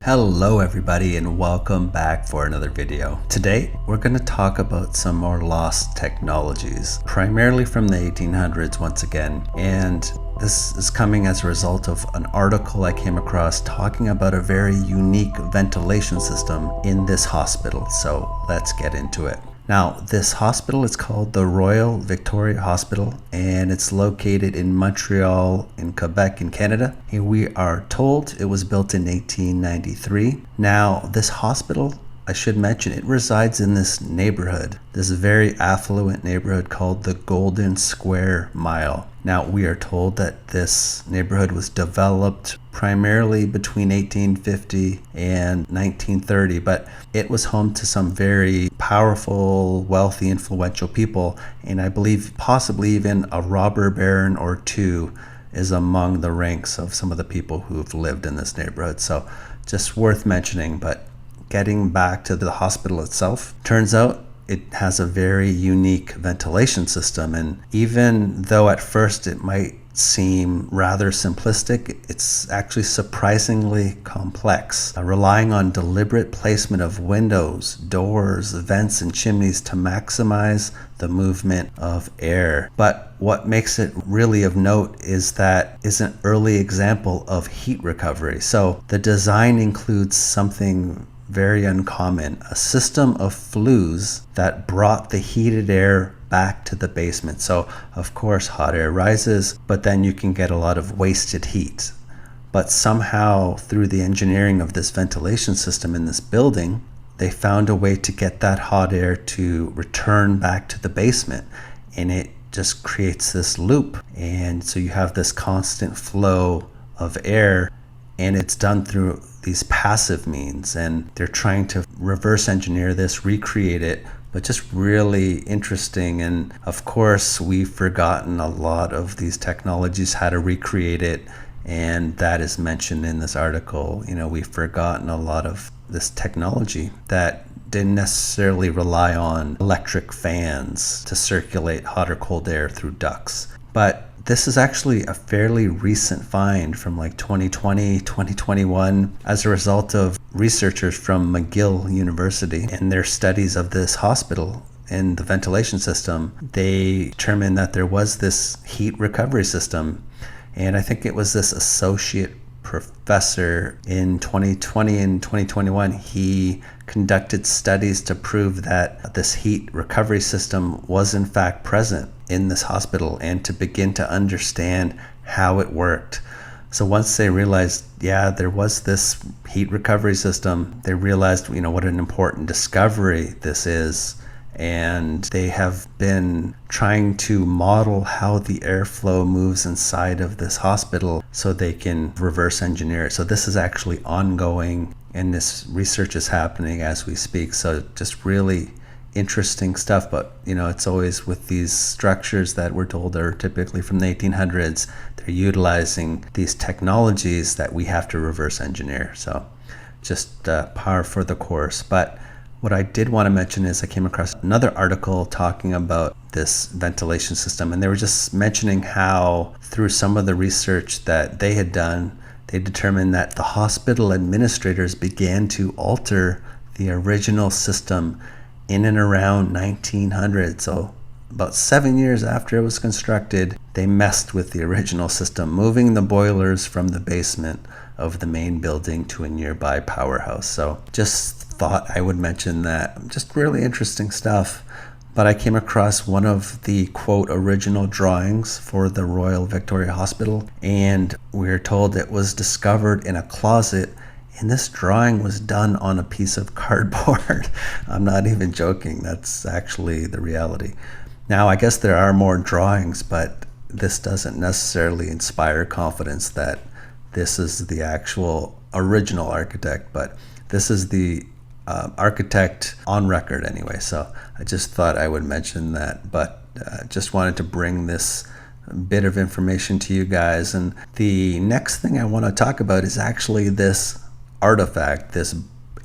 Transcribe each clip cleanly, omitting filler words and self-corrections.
Hello everybody and welcome back for another video. Today we're going to talk about some more lost technologies, primarily from the 1800s once again, and this is coming as a result of an article I came across talking about a very unique ventilation system in this hospital. So let's get into it. Now, this hospital is called the Royal Victoria Hospital, and it's located in Montreal, in Quebec, in Canada. And we are told it was built in 1893. Now, this hospital, I should mention, it resides in this neighborhood, this very affluent neighborhood called the Golden Square Mile. Now, we are told that this neighborhood was developed primarily between 1850 and 1930, but it was home to some very powerful, wealthy, influential people, and I believe possibly even a robber baron or two is among the ranks of some of the people who've lived in this neighborhood. So just worth mentioning. But getting back to the hospital itself, turns out it has a very unique ventilation system, and even though at first it might seem rather simplistic, it's actually surprisingly complex, relying on deliberate placement of windows, doors, vents, and chimneys to maximize the movement of air. But what makes it really of note is that it's an early example of heat recovery. So the design includes something very uncommon, a system of flues that brought the heated air back to the basement. So of course hot air rises, but then you can get a lot of wasted heat. But somehow through the engineering of this ventilation system in this building, they found a way to get that hot air to return back to the basement, and it just creates this loop. And so you have this constant flow of air, and it's done through these passive means, and they're trying to reverse engineer this, recreate it, but just really interesting. And of course we've forgotten a lot of these technologies, how to recreate it, and that is mentioned in this article. You know, we've forgotten a lot of this technology that didn't necessarily rely on electric fans to circulate hot or cold air through ducts. But this is actually a fairly recent find from like 2020, 2021, as a result of researchers from McGill University and their studies of this hospital and the ventilation system. They determined that there was this heat recovery system. And I think it was this associate professor in 2020 and 2021, he conducted studies to prove that this heat recovery system was in fact present in this hospital, and to begin to understand how it worked. So once they realized, yeah, there was this heat recovery system, they realized, you know, what an important discovery this is. And they have been trying to model how the airflow moves inside of this hospital so they can reverse engineer it. So this is actually ongoing, and this research is happening as we speak. So just really interesting stuff. But you know, it's always with these structures that we're told are typically from the 1800s, they're utilizing these technologies that we have to reverse engineer. So just par for the course. But what I did want to mention is I came across another article talking about this ventilation system, and they were just mentioning how through some of the research that they had done, they determined that the hospital administrators began to alter the original system in and around 1900. So about 7 years after it was constructed, they messed with the original system, moving the boilers from the basement of the main building to a nearby powerhouse. So just thought I would mention that. Just really interesting stuff. But I came across one of the quote original drawings for the Royal Victoria Hospital, and we're told it was discovered in a closet, and this drawing was done on a piece of cardboard. I'm not even joking, that's actually the reality. Now I guess there are more drawings, but this doesn't necessarily inspire confidence that this is the actual original architect, but this is the architect on record anyway. So I just thought I would mention that, but just wanted to bring this bit of information to you guys. And the next thing I want to talk about is actually this artifact, this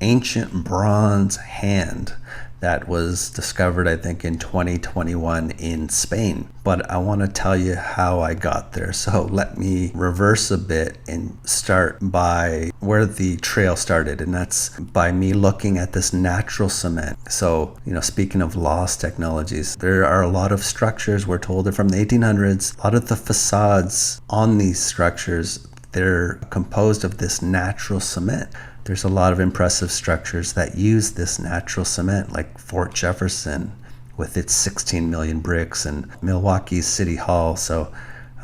ancient bronze hand that was discovered, I think, in 2021 in Spain. But I want to tell you how I got there. So let me reverse a bit and start by where the trail started. And that's by me looking at this natural cement. So, speaking of lost technologies, there are a lot of structures, we're told, from the 1800s. A lot of the facades on these structures, they're composed of this natural cement. There's a lot of impressive structures that use this natural cement, like Fort Jefferson with its 16 million bricks, and Milwaukee's City Hall. So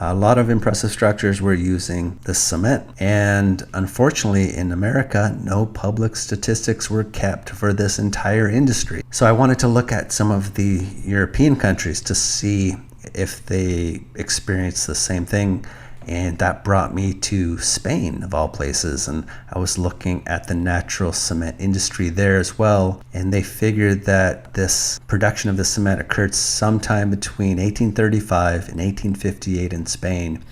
a lot of impressive structures were using this cement. And unfortunately, in America, no public statistics were kept for this entire industry. So I wanted to look at some of the European countries to see if they experienced the same thing. And that brought me to Spain, of all places. And I was looking at the natural cement industry there as well. And they figured that this production of the cement occurred sometime between 1835 and 1858 in Spain.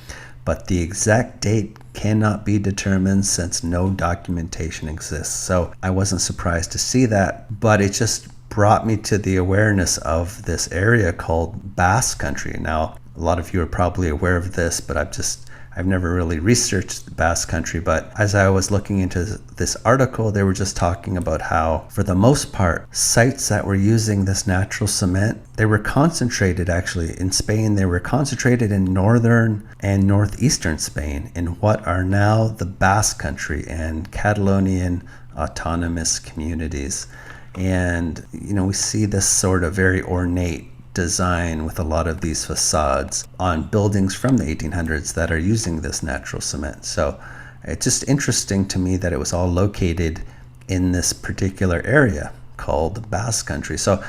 But the exact date cannot be determined since no documentation exists. So I wasn't surprised to see that, but it just brought me to the awareness of this area called Basque Country. Now, a lot of you are probably aware of this, but I've never really researched the Basque Country. But as I was looking into this article, they were just talking about how, for the most part, sites that were using this natural cement, they were concentrated actually in Spain. They were concentrated in northern and northeastern Spain, in what are now the Basque Country and Catalonian autonomous communities. And, we see this sort of very ornate design with a lot of these facades on buildings from the 1800s that are using this natural cement. So it's just interesting to me that it was all located in this particular area called the Basque Country. So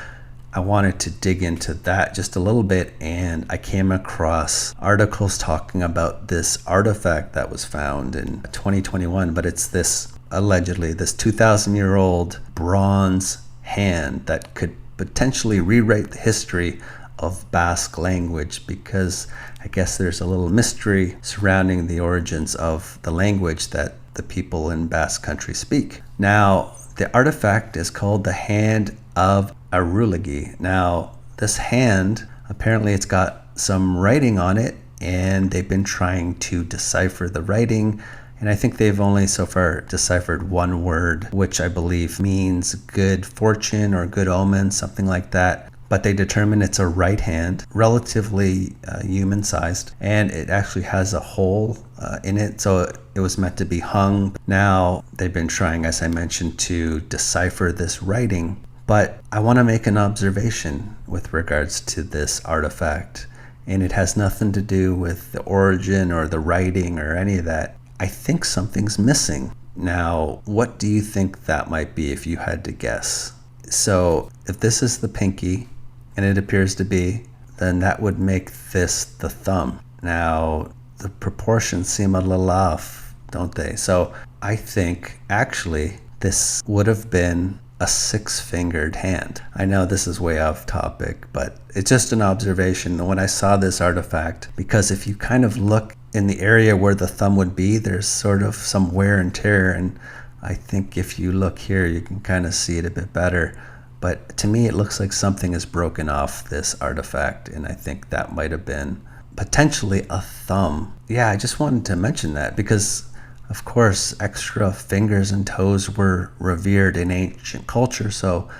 I wanted to dig into that just a little bit, and I came across articles talking about this artifact that was found in 2021, but it's allegedly this 2,000-year-old bronze hand that could potentially rewrite the history of Basque language, because I guess there's a little mystery surrounding the origins of the language that the people in Basque Country speak. Now, the artifact is called the Hand of Arulagi. Now, this hand, apparently it's got some writing on it, and they've been trying to decipher the writing. And I think they've only so far deciphered one word, which I believe means good fortune or good omen, something like that. But they determine it's a right hand, relatively human-sized, and it actually has a hole in it, so it was meant to be hung. Now, they've been trying, as I mentioned, to decipher this writing. But I want to make an observation with regards to this artifact, and it has nothing to do with the origin or the writing or any of that. I think something's missing. Now, what do you think that might be if you had to guess? So if this is the pinky, and it appears to be, then that would make this the thumb. Now, the proportions seem a little off, don't they? So I think actually this would have been a 6-fingered hand. I know this is way off topic, but it's just an observation when I saw this artifact, because if you kind of look in the area where the thumb would be, there's sort of some wear and tear, and I think if you look here, you can kind of see it a bit better. But to me, it looks like something is broken off this artifact, and I think that might have been potentially a thumb. Yeah, I just wanted to mention that because, of course, extra fingers and toes were revered in ancient culture, so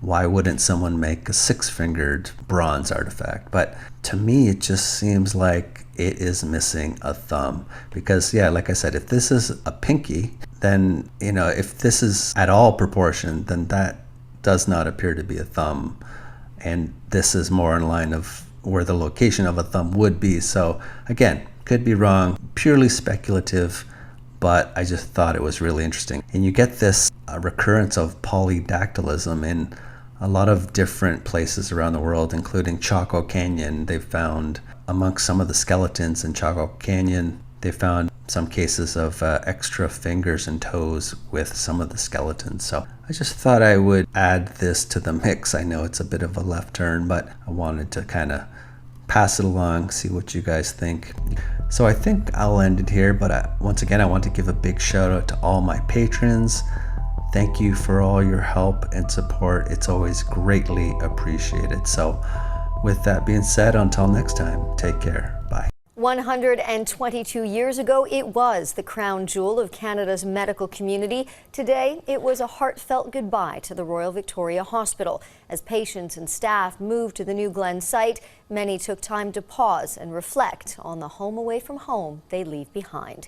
why wouldn't someone make a 6-fingered bronze artifact? But to me, it just seems like it is missing a thumb. Because, yeah, like I said, if this is a pinky, then, if this is at all proportioned, then that does not appear to be a thumb. And this is more in line of where the location of a thumb would be. So, again, could be wrong, purely speculative, but I just thought it was really interesting. And you get this recurrence of polydactylism in a lot of different places around the world, including Chaco Canyon. They found amongst some of the skeletons in Chaco Canyon, they found some cases of extra fingers and toes with some of the skeletons. So I just thought I would add this to the mix. I know it's a bit of a left turn, but I wanted to kind of pass it along, see what you guys think. So I think I'll end it here, but once again, I want to give a big shout out to all my patrons. Thank you for all your help and support. It's always greatly appreciated. So with that being said, until next time, take care. Bye. 122 years ago, it was the crown jewel of Canada's medical community. Today, it was a heartfelt goodbye to the Royal Victoria Hospital. As patients and staff moved to the New Glen site, many took time to pause and reflect on the home away from home they leave behind.